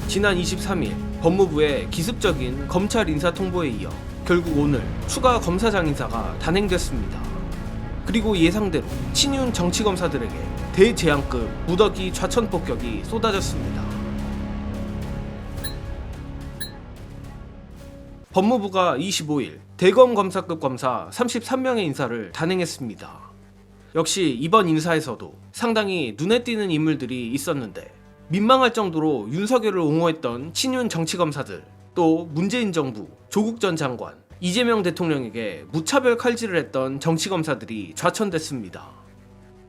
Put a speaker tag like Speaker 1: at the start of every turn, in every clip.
Speaker 1: 지난 23일 법무부의 기습적인 검찰 인사 통보에 이어 결국 오늘 추가 검사장 인사가 단행됐습니다. 그리고 예상대로 친윤 정치검사들에게 대재앙급 무더기 좌천 폭격이 쏟아졌습니다. 법무부가 25일 대검 검사급 검사 33명의 인사를 단행했습니다. 역시 이번 인사에서도 상당히 눈에 띄는 인물들이 있었는데 민망할 정도로 윤석열을 옹호했던 친윤 정치검사들, 또 문재인 정부, 조국 전 장관, 이재명 대통령에게 무차별 칼질을 했던 정치검사들이 좌천됐습니다.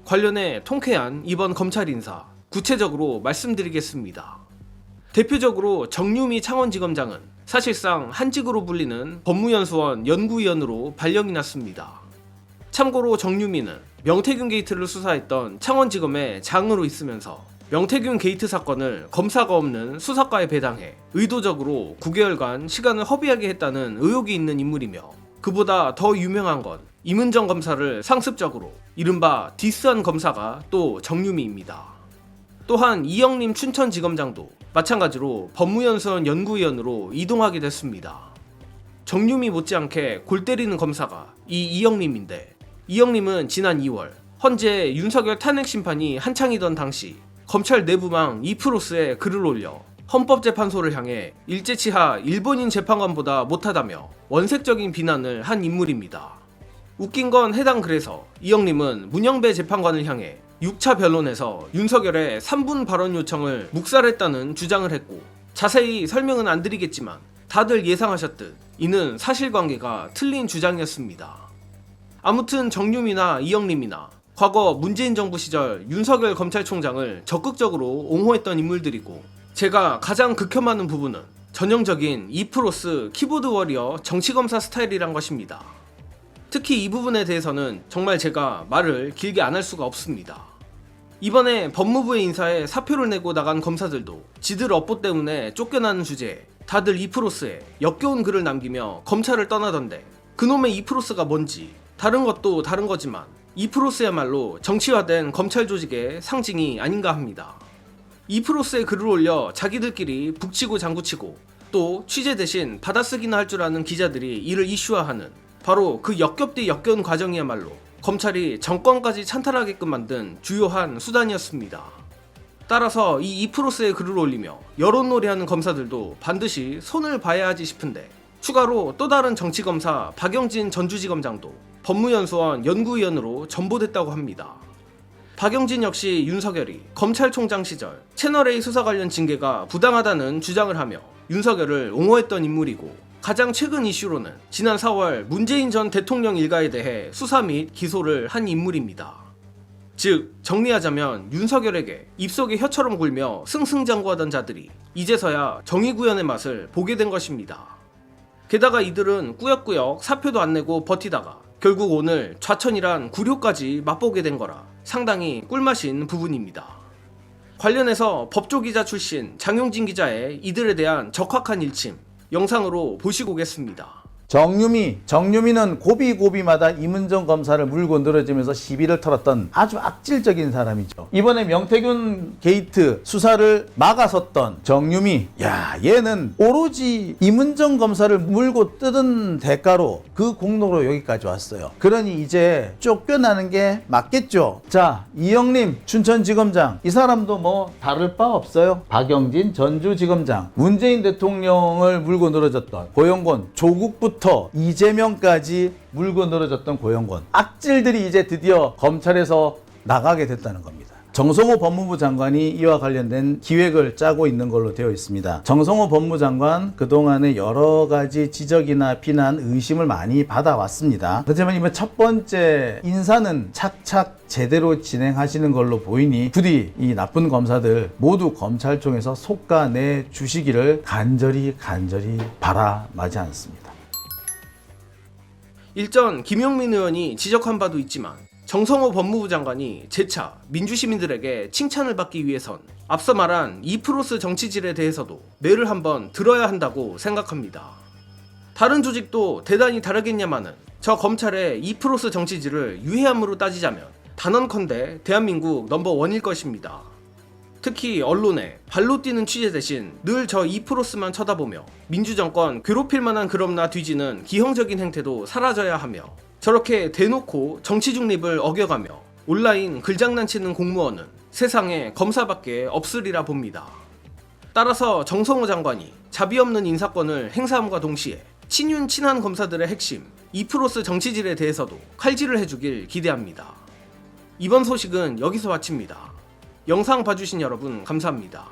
Speaker 1: 관련해 통쾌한 이번 검찰 인사 구체적으로 말씀드리겠습니다. 대표적으로 정유미 창원지검장은 사실상 한직으로 불리는 법무연수원 연구위원으로 발령이 났습니다. 참고로 정유미는 명태균 게이트를 수사했던 창원지검의 장으로 있으면서 명태균 게이트 사건을 검사가 없는 수사과에 배당해 의도적으로 9개월간 시간을 허비하게 했다는 의혹이 있는 인물이며, 그보다 더 유명한 건 임은정 검사를 상습적으로 이른바 디스한 검사가 또 정유미입니다. 또한 이영림 춘천지검장도 마찬가지로 법무연수원 연구위원으로 이동하게 됐습니다. 정유미 못지않게 골 때리는 검사가 이 이영림인데, 이영림은 지난 2월 헌재 윤석열 탄핵 심판이 한창이던 당시 검찰 내부망 이프로스에 글을 올려 헌법재판소를 향해 일제치하 일본인 재판관보다 못하다며 원색적인 비난을 한 인물입니다. 웃긴 건 해당 글에서 이영림은 문영배 재판관을 향해 6차 변론에서 윤석열의 3분 발언 요청을 묵살했다는 주장을 했고, 자세히 설명은 안 드리겠지만 다들 예상하셨듯 이는 사실관계가 틀린 주장이었습니다. 아무튼 정유미나 이영림이나 과거 문재인 정부 시절 윤석열 검찰총장을 적극적으로 옹호했던 인물들이고, 제가 가장 극혐하는 부분은 전형적인 이프로스 키보드 워리어 정치검사 스타일이란 것입니다. 특히 이 부분에 대해서는 정말 제가 말을 길게 안 할 수가 없습니다. 이번에 법무부의 인사에 사표를 내고 나간 검사들도 지들 업보 때문에 쫓겨나는 주제에 다들 이프로스에 역겨운 글을 남기며 검찰을 떠나던데, 그놈의 이프로스가 뭔지 다른 것도 다른 거지만 이프로스야말로 정치화된 검찰 조직의 상징이 아닌가 합니다. 이프로스에 글을 올려 자기들끼리 북치고 장구치고 또 취재 대신 받아쓰기나 할 줄 아는 기자들이 이를 이슈화하는 바로 그 역겹디 역겨운 과정이야말로 검찰이 정권까지 찬탈하게끔 만든 주요한 수단이었습니다. 따라서 이 이프로스에 글을 올리며 여론놀이하는 검사들도 반드시 손을 봐야 하지 싶은데, 추가로 또 다른 정치검사 박영진 전주지검장도 법무연수원 연구위원으로 전보됐다고 합니다. 박영진 역시 윤석열이 검찰총장 시절 채널A 수사 관련 징계가 부당하다는 주장을 하며 윤석열을 옹호했던 인물이고, 가장 최근 이슈로는 지난 4월 문재인 전 대통령 일가에 대해 수사 및 기소를 한 인물입니다. 즉 정리하자면 윤석열에게 입속에 혀처럼 굴며 승승장구하던 자들이 이제서야 정의구현의 맛을 보게 된 것입니다. 게다가 이들은 꾸역꾸역 사표도 안 내고 버티다가 결국 오늘 좌천이란 굴효까지 맛보게 된 거라 상당히 꿀맛인 부분입니다. 관련해서 법조기자 출신 장용진 기자의 이들에 대한 적확한 일침 영상으로 보시고 오겠습니다.
Speaker 2: 정유미는 고비고비마다 임은정 검사를 물고 늘어지면서 시비를 털었던 아주 악질적인 사람이죠. 이번에 명태균 게이트 수사를 막아섰던 정유미, 얘는 오로지 임은정 검사를 물고 뜯은 대가로 그 공로로 여기까지 왔어요. 그러니 이제 쫓겨나는 게 맞겠죠. 자, 이영림 춘천지검장, 이 사람도 뭐 다를 바 없어요. 박영진 전주지검장, 문재인 대통령을 물고 늘어졌던 고영곤, 조국부터 이재명까지 물고 늘어졌던 고영곤, 악질들이 이제 드디어 검찰에서 나가게 됐다는 겁니다. 정성호 법무부 장관이 이와 관련된 기획을 짜고 있는 걸로 되어 있습니다. 정성호 법무장관 그동안에 여러 가지 지적이나 비난, 의심을 많이 받아왔습니다. 하지만 이번 첫 번째 인사는 착착 제대로 진행하시는 걸로 보이니 부디 이 나쁜 검사들 모두 검찰총에서 속가내 주시기를 간절히 바라마지 않습니다.
Speaker 1: 일전 김용민 의원이 지적한 바도 있지만 정성호 법무부 장관이 재차 민주시민들에게 칭찬을 받기 위해선 앞서 말한 이프로스 정치질에 대해서도 매를 한번 들어야 한다고 생각합니다. 다른 조직도 대단히 다르겠냐마는 저 검찰의 이프로스 정치질을 유해함으로 따지자면 단언컨대 대한민국 넘버원일 것입니다. 특히 언론에 발로 뛰는 취재 대신 늘 저 이프로스만 쳐다보며 민주정권 괴롭힐 만한 그럼나 뒤지는 기형적인 행태도 사라져야 하며, 저렇게 대놓고 정치 중립을 어겨가며 온라인 글장난치는 공무원은 세상에 검사밖에 없으리라 봅니다. 따라서 정성호 장관이 자비 없는 인사권을 행사함과 동시에 친윤 친한 검사들의 핵심 이프로스 정치질에 대해서도 칼질을 해주길 기대합니다. 이번 소식은 여기서 마칩니다. 영상 봐주신 여러분 감사합니다.